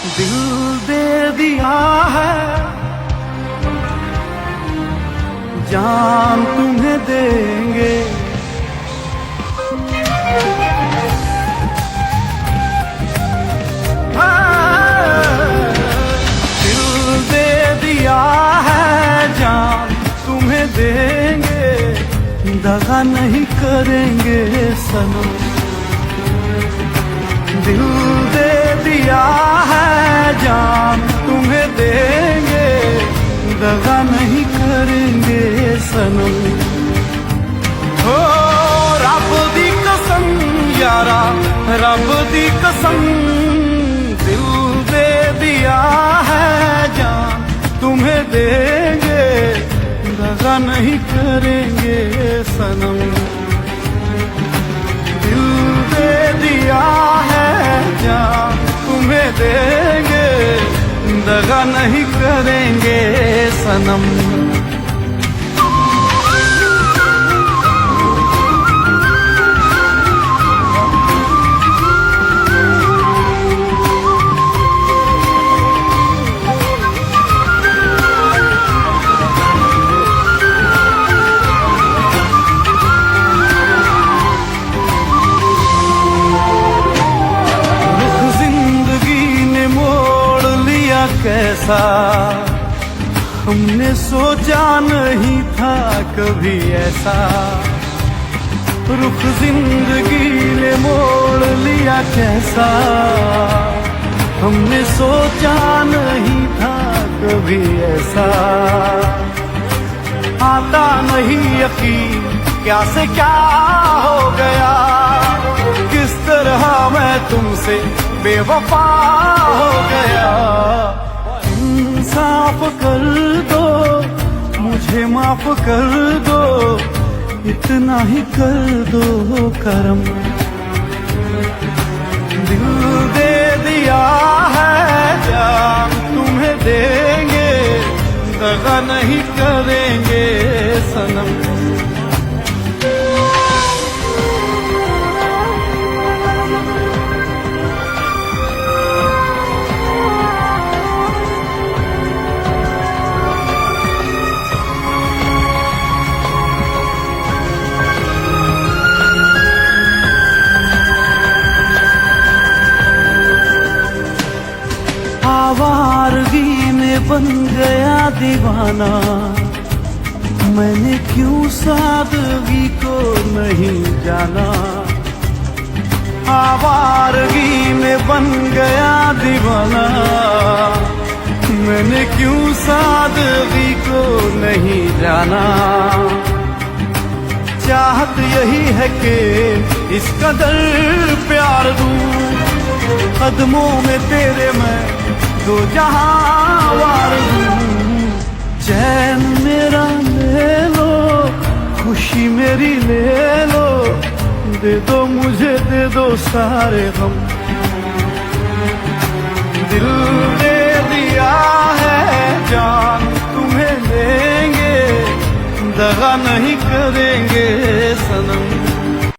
दिल दे दिया है, जान तुम्हें देंगे। दिल दे दिया है, जान तुम्हें देंगे, दगा नहीं करेंगे सनम। दिल दे दिया है, जान तुम्हें देंगे, दगा नहीं करेंगे सनम। हो रब दी कसम यारा, रब दी कसम, दिल दे दिया है, जान तुम्हें देंगे, दगा नहीं करेंगे सनम। दिल दे दिया है, जान तुम्हें देंगे, दगा नहीं करेंगे सनम। कैसा हमने सोचा नहीं था कभी ऐसा, रुख जिंदगी ने मोड़ लिया कैसा, हमने सोचा नहीं था कभी ऐसा। आता नहीं यकीन क्या से क्या हो गया, किस तरह मैं तुमसे बेवफा हो गया। इंसाफ कर दो, मुझे माफ कर दो, इतना ही कर दो करम। दिल दे दिया है, जान तुम्हें देंगे, दगा नहीं करेंगे सनम। आवारगी में बन गया दीवाना, मैंने क्यों सादगी को नहीं जाना। आवारगी में बन गया दीवाना, मैंने क्यों सादगी को नहीं जाना। चाहत यही है कि इस कदर प्यार दूं, कदमों में तेरे मैं दो जहां वार दूं। चैन मेरा ले लो, खुशी मेरी ले लो, दे दो मुझे, दे दो सारे गम।